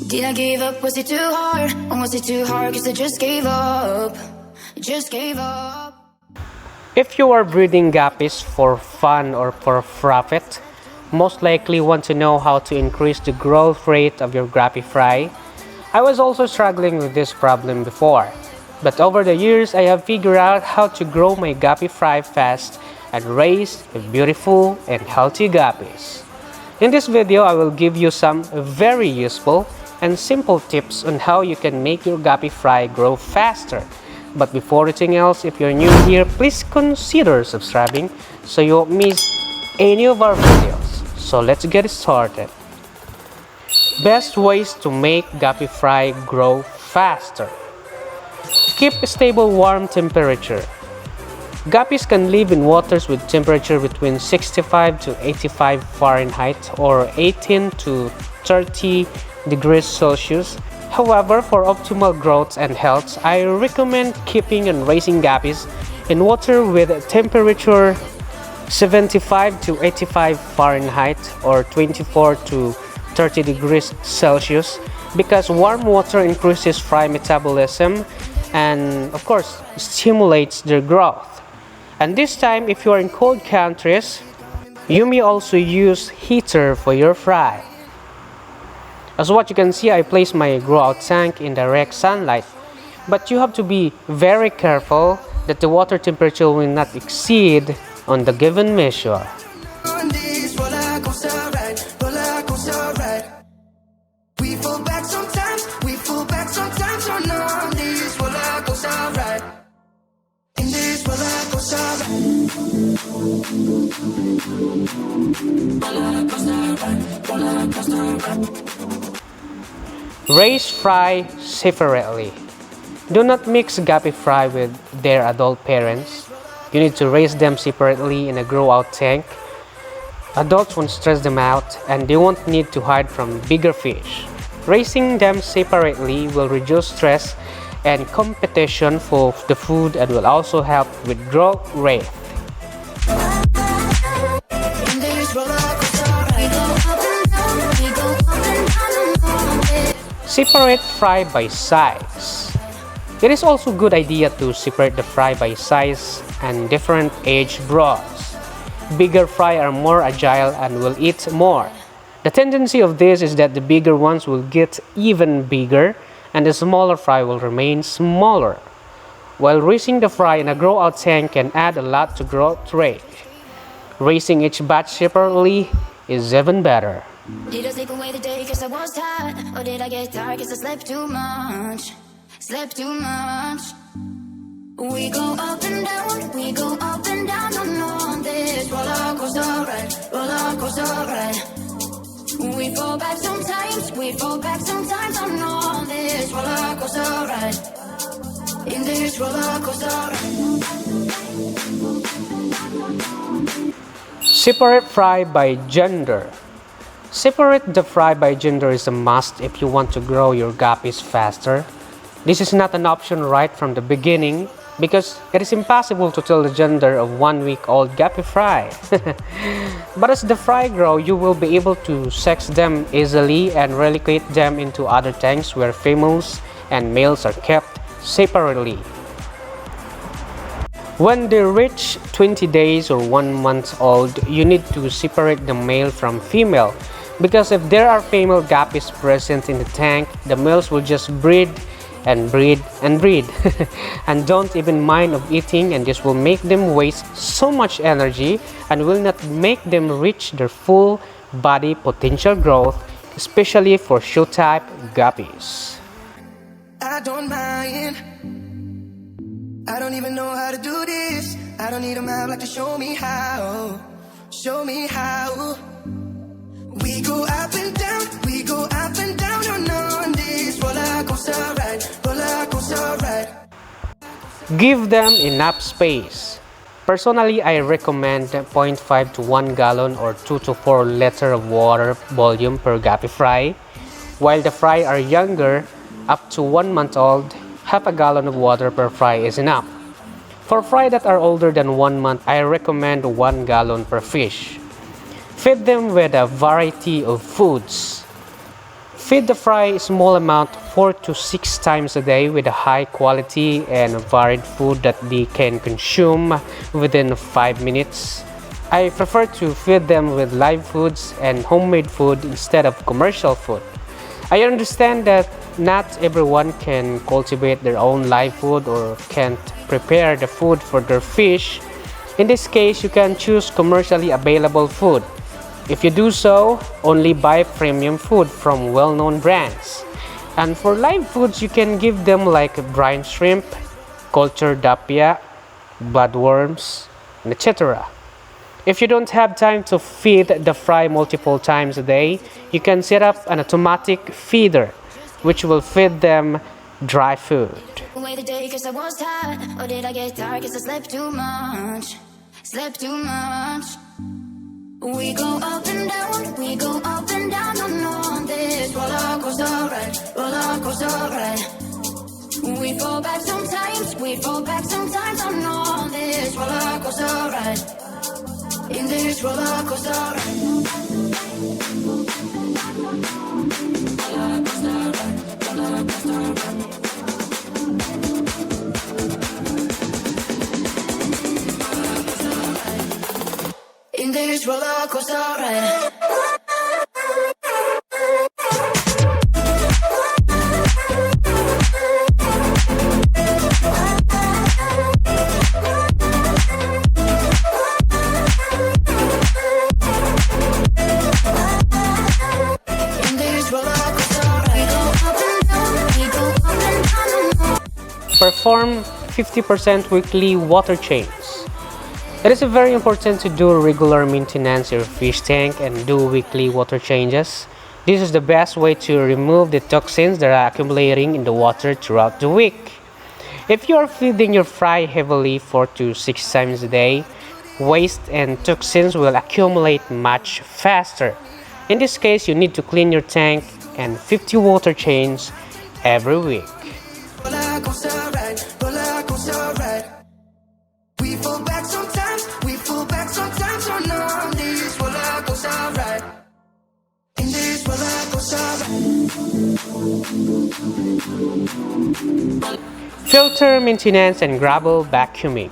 Did I give up? Was it too hard? Or was it too hard cause I just gave up? Just gave up. If you are breeding guppies for fun or for profit, most likely want to know how to increase the growth rate of your guppy fry. I was also struggling with this problem before, but over the years I have figured out how to grow my guppy fry fast and raise beautiful and healthy guppies. In this video, I will give you some very useful and simple tips on how you can make your guppy fry grow faster. But before anything else, if you're new here, please consider subscribing so you won't miss any of our videos. So let's get started. Best ways to make guppy fry grow faster. Keep a stable warm temperature. Guppies can live in waters with temperature between 65 to 85 Fahrenheit or 18 to 30 degrees Celsius. However, for optimal growth and health, I recommend keeping and raising guppies in water with temperature 75 to 85 Fahrenheit or 24 to 30 degrees Celsius because warm water increases fry metabolism and, of course, stimulates their growth. And this time, if you are in cold countries, you may also use heater for your fry. As what you can see, I place my grow out tank in direct sunlight, but you have to be very careful that the water temperature will not exceed on the given measure. Raise fry separately. Do not mix guppy fry with their adult parents. You need to raise them separately in a grow out tank. Adults won't stress them out and they won't need to hide from bigger fish. Raising them separately will reduce stress and competition for the food and will also help with growth rate. Separate fry by size. It is also a good idea to separate the fry by size and different age broths. Bigger fry are more agile and will eat more. The tendency of this is that the bigger ones will get even bigger and the smaller fry will remain smaller. While raising the fry in a grow out tank can add a lot to growth rate. Raising each batch separately is even better. Did I sleep away the day cause I was tired? Or did I get tired cause I slept too much? Slept too much. We go up and down, we go up and down on this roller coaster ride, roller coaster ride. We fall back sometimes, we fall back sometimes on this roller coaster ride. In this roller coaster ride. Separate fry by gender. Separate the fry by gender is a must if you want to grow your guppies faster. This is not an option right from the beginning because it is impossible to tell the gender of 1 week old guppy fry. But as the fry grow, you will be able to sex them easily and relocate them into other tanks where females and males are kept separately. When they reach 20 days or 1 month old, you need to separate the male from female because if there are female guppies present in the tank, the males will just breed and breed and breed and don't even mind of eating, and this will make them waste so much energy and will not make them reach their full body potential growth, especially for show type guppies. I don't mind. I don't even know how to do this. I don't need a map like to show me how. Show me how. We go up and down, we go up and down on this roller coaster ride, roller coaster ride. Give them enough space. Personally, I recommend 0.5 to 1 gallon or 2 to 4 liter of water volume per guppy fry. While the fry are younger, up to 1 month old, half a gallon of water per fry is enough. For fry that are older than 1 month, I recommend 1 gallon per fish. Feed them with a variety of foods. Feed the fry a small amount 4 to 6 times a day with a high quality and varied food that they can consume within 5 minutes. I prefer to feed them with live foods and homemade food instead of commercial food. I understand that not everyone can cultivate their own live food or can't prepare the food for their fish. In this case, you can choose commercially available food. If you do so, only buy premium food from well-known brands. And for live foods, you can give them like brine shrimp, cultured dapia, bloodworms, etc. If you don't have time to feed the fry multiple times a day, you can set up an automatic feeder, which will feed them dry food. Away the day cause I was tired, or did I get tired cause I slept too much? Slept too much. We go up and down, we go up and down on this roller coaster ride, roller coaster ride. We fall back sometimes, we fall back sometimes on this roller coaster ride. In this roller coaster ride. Roller coaster ride, roller coaster ride. In this roller coaster ride. In this roller coaster ride. We go up and down, we go up and down. Perform 50% weekly water change. It is very important to do regular maintenance of your fish tank and do weekly water changes. This is the best way to remove the toxins that are accumulating in the water throughout the week. If you are feeding your fry heavily 4 to 6 times a day, waste and toxins will accumulate much faster. In this case, you need to clean your tank and 50 water changes every week. Roller coaster ride, roller coaster ride. We fall back sometimes, we fall back sometimes on this roller coaster ride. In this roller coaster ride. Filter maintenance and gravel vacuuming.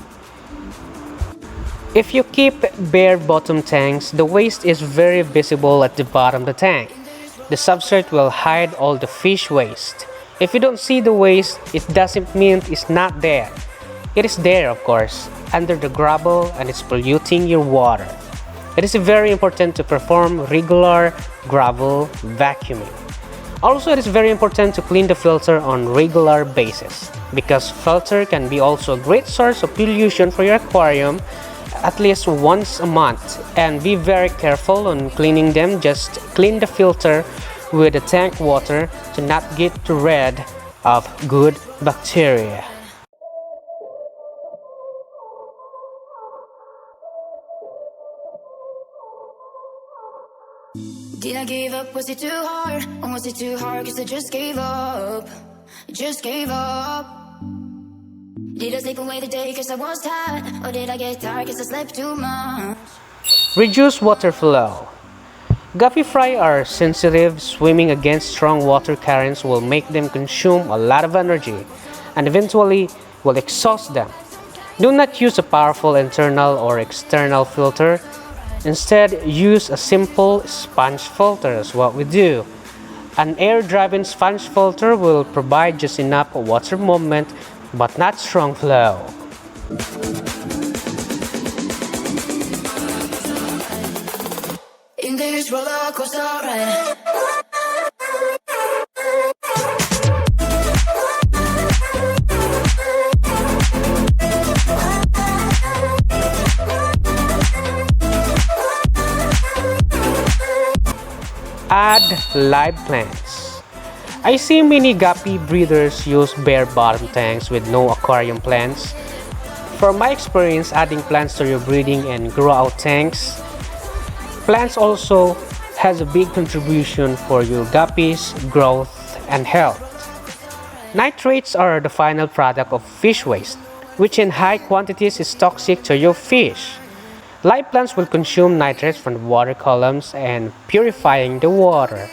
If you keep bare bottom tanks, the waste is very visible at the bottom of the tank. The substrate will hide all the fish waste. If you don't see the waste, it doesn't mean it's not there. It is there, of course, under the gravel, and it's polluting your water. It is very important to perform regular gravel vacuuming. Also, it is very important to clean the filter on regular basis because filter can be also a great source of pollution for your aquarium at least once a month. And be very careful on cleaning them. Just clean the filter with the tank water to not get rid of good bacteria. Did I give up? Was it too hard? Or was it too hard cause I just gave up? Just gave up. Did I sleep away the day cause I was tired? Or did I get tired cause I slept too much? Reduce water flow. Guppy fry are sensitive. Swimming against strong water currents will make them consume a lot of energy and eventually will exhaust them. Do not use a powerful internal or external filter. Instead, use a simple sponge filter as what we do. An air-driven sponge filter will provide just enough water movement but not strong flow. In this roller coaster ride. Add live plants. I see many guppy breeders use bare bottom tanks with no aquarium plants. From my experience adding plants to your breeding and grow out tanks, plants also has a big contribution for your guppies' growth and health. Nitrates are the final product of fish waste, which in high quantities is toxic to your fish. Live plants will consume nitrates from the water columns and purifying the water.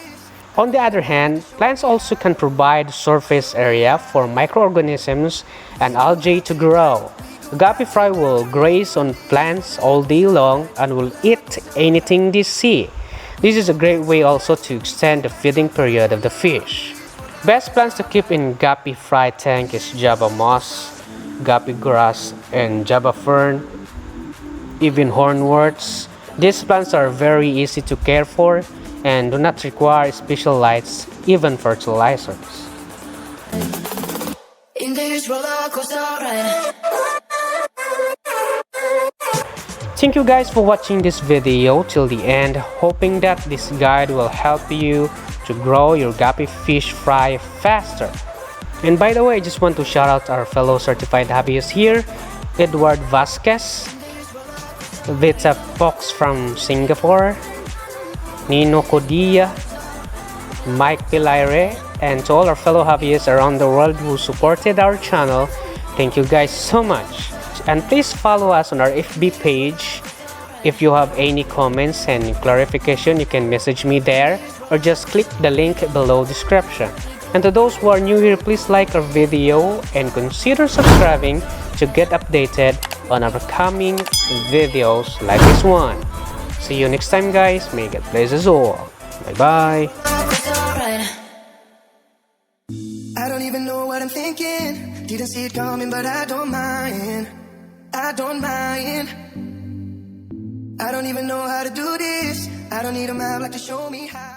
On the other hand, plants also can provide surface area for microorganisms and algae to grow. Guppy fry will graze on plants all day long and will eat anything they see. This is a great way also to extend the feeding period of the fish. Best plants to keep in guppy fry tank is Java moss, guppy grass, and Java fern, even hornworts. These plants are very easy to care for and do not require special lights, even fertilizers. In this roller coaster ride. Thank you guys for watching this video till the end, hoping that this guide will help you to grow your guppy fish fry faster. And by the way, I just want to shout out our fellow certified hobbyists here, Edward Vasquez, Vita Fox from Singapore, Nino Codilla, Mike Pilaire, and to all our fellow hobbyists around the world who supported our channel. Thank you guys so much. And please follow us on our FB page. If you have any comments and clarification, you can message me there or just click the link below description. And to those who are new here, please like our video and consider subscribing to get updated on our upcoming videos like this one. See you next time guys. May God bless us all. Bye bye. I don't even know what I'm thinking. Didn't see it coming, but I don't mind. I don't mind. I don't even know how to do this. I don't need a map like to show me how.